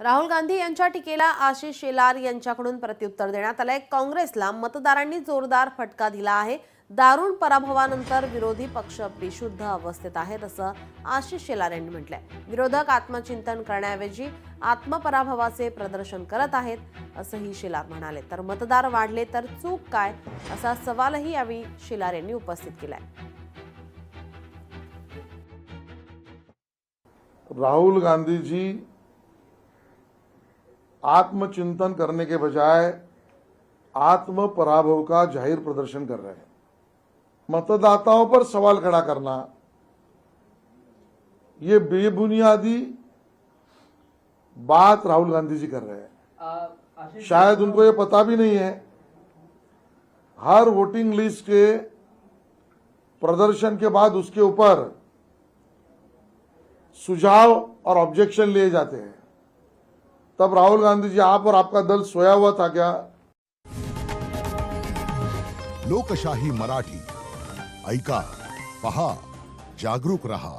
राहुल गांधी यांच्या टीकेला आशिष शेलार यांच्याकडून प्रत्युत्तर देण्यात आलंय। काँग्रेसला मतदारांनी जोरदार फटका दिला आहे। दारुण पराभवानंतर विरोधी पक्ष बेशुद्ध अवस्थेत आहेत असं आशिष शेलार यांनी म्हटलंय। विरोधक आत्मचिंतन करण्याऐवजी आत्मपराभवाचे प्रदर्शन करत आहेत असंही शेलार म्हणाले। तर मतदार वाढले तर चूक काय असा सवालही यावेळी शेलार यांनी उपस्थित केलाय। राहुल गांधी जी आत्मचिंतन करने के बजाय आत्म पराभव का जाहिर प्रदर्शन कर रहे हैं। मतदाताओं पर सवाल खड़ा करना ये बेबुनियादी बात राहुल गांधी जी कर रहे हैं। शायद उनको ये पता भी नहीं है हर वोटिंग लिस्ट के प्रदर्शन के बाद उसके ऊपर सुझाव और ऑब्जेक्शन लिए जाते हैं। तब राहुल गांधी जी आप और आपका दल सोया हुआ था क्या? लोकशाही मराठी ऐका, पहा, जागरूक रहा।